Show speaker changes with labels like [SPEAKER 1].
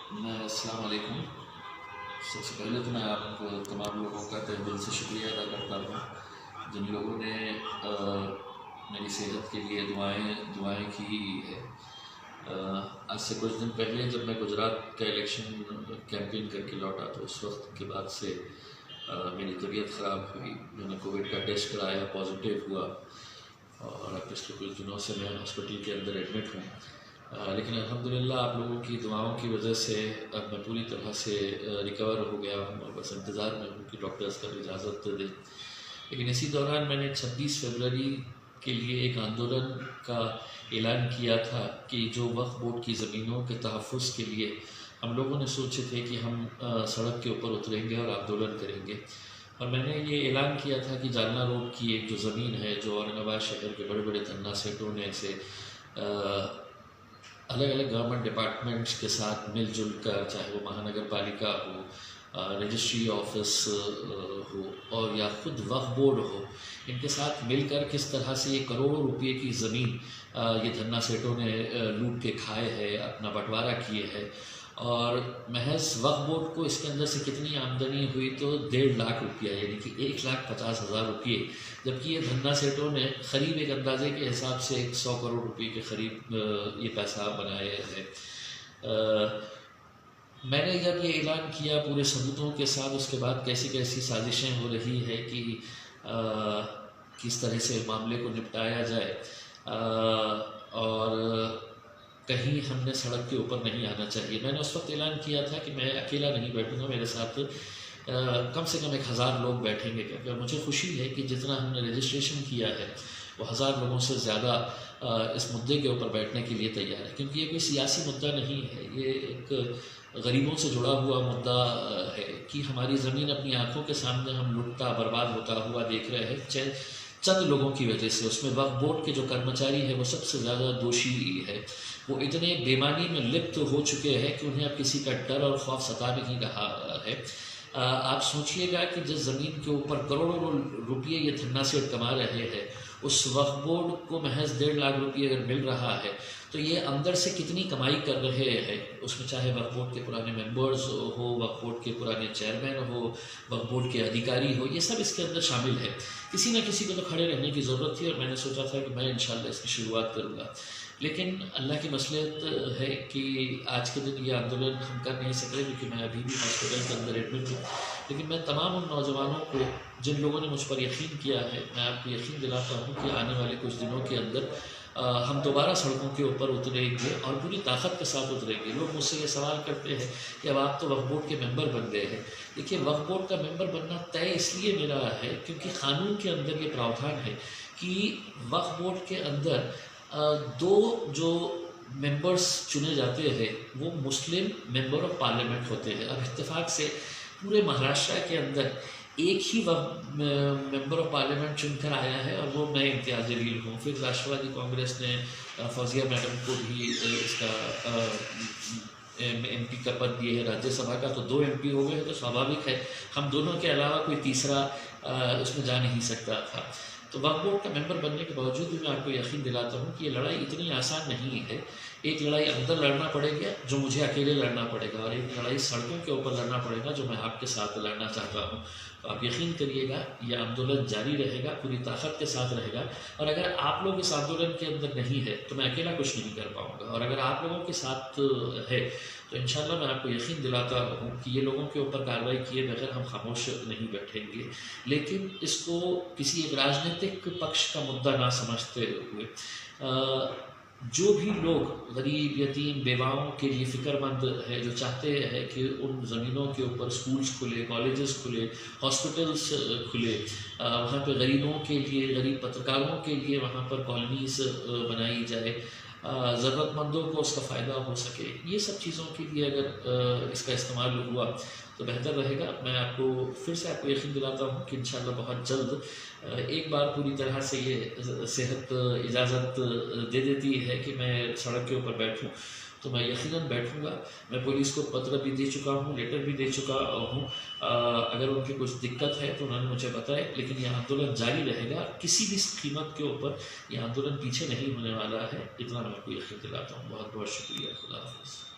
[SPEAKER 1] अस्सलाम वालेकुम। सबसे पहले तो मैं आप तमाम लोगों का तहे दिल से शुक्रिया अदा करता हूँ जिन लोगों ने मेरी सेहत के लिए दुआएं दुआएं की है। आज से कुछ दिन पहले जब मैं गुजरात का इलेक्शन कैंपेन करके लौटा तो उस वक्त के बाद से मेरी तबीयत ख़राब हुई। मैंने कोविड का टेस्ट कराया, पॉजिटिव हुआ और अब पिछले कुछ दिनों से मैं हॉस्पिटल के अंदर एडमिट हूँ। लेकिन अल्हम्दुलिल्लाह आप लोगों की दुआओं की वजह से अब मैं पूरी तरह से रिकवर हो गया हूँ और बस इंतज़ार में हूँ कि डॉक्टर्स का इजाज़त दें। लेकिन इसी दौरान मैंने 26 फरवरी के लिए एक आंदोलन का ऐलान किया था कि जो वक्फ बोर्ड की ज़मीनों के तहफ़्फ़ुज़ के लिए हम लोगों ने सोचे थे कि हम सड़क के ऊपर उतरेंगे और आंदोलन करेंगे। और मैंने ये ऐलान किया था कि जालना रोड की एक जो ज़मीन है, जो औरंगाबाद शहर के बड़े बड़े धन्ना सेठों ने इसे अलग अलग गवर्नमेंट डिपार्टमेंट्स के साथ मिलजुल कर, चाहे वो महानगर पालिका हो, रजिस्ट्री ऑफिस हो और या खुद वक्फ बोर्ड हो, इनके साथ मिलकर किस तरह से ये करोड़ों रुपए की ज़मीन ये धन्ना सेठों ने लूट के खाए है, अपना बंटवारा किए है। और महज वक्फ बोर्ड को इसके अंदर से कितनी आमदनी हुई तो 1.5 लाख रुपया, यानी कि 1,50,000 रुपये, जबकि ये धन्ना सेठों ने करीब एक अंदाजे के हिसाब से 100 करोड़ रुपये के करीब ये पैसा बनाया है। मैंने जब ये ऐलान किया पूरे सबूतों के साथ, उसके बाद कैसी कैसी साजिशें हो रही है कि किस तरह से मामले को निपटाया जाए, और कहीं हमने सड़क के ऊपर नहीं आना चाहिए। मैंने उस वक्त ऐलान किया था कि मैं अकेला नहीं बैठूंगा, मेरे साथ कम से कम 1,000 लोग बैठेंगे, क्योंकि मुझे खुशी है कि जितना हमने रजिस्ट्रेशन किया है वो 1,000 लोगों से ज़्यादा इस मुद्दे के ऊपर बैठने के लिए तैयार है। क्योंकि ये कोई सियासी मुद्दा नहीं है, ये एक गरीबों से जुड़ा हुआ मुद्दा है कि हमारी ज़मीन अपनी आंखों के सामने हम लुटता बर्बाद होता हुआ देख रहे हैं चंद लोगों की वजह से। उसमें वक्फ बोर्ड के जो कर्मचारी है वो सबसे ज़्यादा दोषी है। वो इतने बेईमानी में लिप्त हो चुके हैं कि उन्हें अब किसी का डर और खौफ सता नहीं रहा है। आप सोचिएगा कि जिस ज़मीन के ऊपर करोड़ों रुपये ये धन्ना सेठ कमा रहे हैं, उस वक्फ बोर्ड को महज 1.5 लाख रुपये अगर मिल रहा है तो ये अंदर से कितनी कमाई कर रहे हैं। उसमें चाहे वक्फ बोर्ड के पुराने मेंबर्स हो, वक्फ बोर्ड के पुराने चेयरमैन हो, वक्फ बोर्ड के अधिकारी हो, ये सब इसके अंदर शामिल है। किसी न किसी को तो खड़े रहने की ज़रूरत थी और मैंने सोचा था कि मैं इंशाल्लाह इसकी शुरुआत करूँगा। लेकिन अल्लाह की मसलियत है कि आज के दिन ये आंदोलन हम कर नहीं सकते, क्योंकि मैं अभी भी हॉस्पिटल के अंदर एडमिट हूँ। लेकिन मैं तमाम उन नौजवानों को जिन लोगों ने मुझ पर यकीन किया है, मैं आपको यकीन दिलाता हूँ कि आने वाले कुछ दिनों के अंदर हम दोबारा सड़कों के ऊपर उतरेंगे और पूरी ताकत के साथ उतरेंगे। लोग मुझसे ये सवाल करते हैं कि अब आप तो वक्फ बोर्ड के मेंबर बन गए हैं। देखिए, वक्फ बोर्ड का मेंबर बनना तय इसलिए मेरा है क्योंकि क़ानून के अंदर ये प्रावधान है कि वक्फ बोर्ड के अंदर दो जो मेंबर्स चुने जाते हैं वो मुस्लिम मेंबर ऑफ पार्लियामेंट होते हैं। अब इत्तेफाक से पूरे महाराष्ट्र के अंदर एक ही मेंबर ऑफ पार्लियामेंट चुनकर आया है और वो मैं इम्तियाज़ जलील हूँ। फिर राष्ट्रवादी कांग्रेस ने फौजिया मैडम को भी इसका MP का पद दिए है। राज्यसभा का तो 2 MP हो गए, तो स्वाभाविक है हम दोनों के अलावा कोई तीसरा उसमें जा नहीं सकता था। तो वक्फ बोर्ड का मेंबर बनने के बावजूद भी मैं आपको यकीन दिलाता हूँ कि ये लड़ाई इतनी आसान नहीं है। एक लड़ाई अंदर लड़ना पड़ेगा जो मुझे अकेले लड़ना पड़ेगा, और एक लड़ाई सड़कों के ऊपर लड़ना पड़ेगा जो मैं आपके साथ लड़ना चाहता हूँ। तो आप यकीन करिएगा ये आंदोलन जारी रहेगा, पूरी ताकत के साथ रहेगा। और अगर आप लोग इस आंदोलन के अंदर नहीं है तो मैं अकेला कुछ नहीं कर पाऊँगा, और अगर आप लोगों के साथ है तो इंशाल्लाह मैं आपको यकीन दिलाता हूँ कि ये लोगों के ऊपर कार्रवाई किए बगैर हम खामोश नहीं बैठेंगे। लेकिन इसको किसी एक राजनीतिक पक्ष का मुद्दा ना समझते हुए जो भी लोग गरीब, यतीम, बेवाओं के लिए फ़िक्रमंद है, जो चाहते हैं कि उन ज़मीनों के ऊपर स्कूल्स खुले, कॉलेजेस खुले, हॉस्पिटल्स खुले, वहाँ पे गरीबों के लिए, गरीब पत्रकारों के लिए वहाँ पर कॉलोनीज़ बनाई जाए, ज़रूरतमंदों को उसका फ़ायदा हो सके, ये सब चीज़ों के लिए अगर इसका इस्तेमाल हुआ तो बेहतर रहेगा। मैं आपको फिर से आपको यकीन दिलाता हूँ कि इंशाल्लाह बहुत जल्द एक बार पूरी तरह से ये सेहत इजाज़त दे देती है कि मैं सड़क के ऊपर बैठूँ तो मैं यकीनन बैठूँगा। मैं पुलिस को पत्र भी दे चुका हूँ, लेटर भी दे चुका हूँ। अगर उनकी कुछ दिक्कत है तो उन्होंने मुझे बताया, लेकिन यह आंदोलन जारी रहेगा। किसी भी कीमत के ऊपर यह आंदोलन पीछे नहीं होने वाला है, इतना मैं आपको यकीन दिलाता हूँ। बहुत बहुत शुक्रिया। खुदा हाफ़िज़।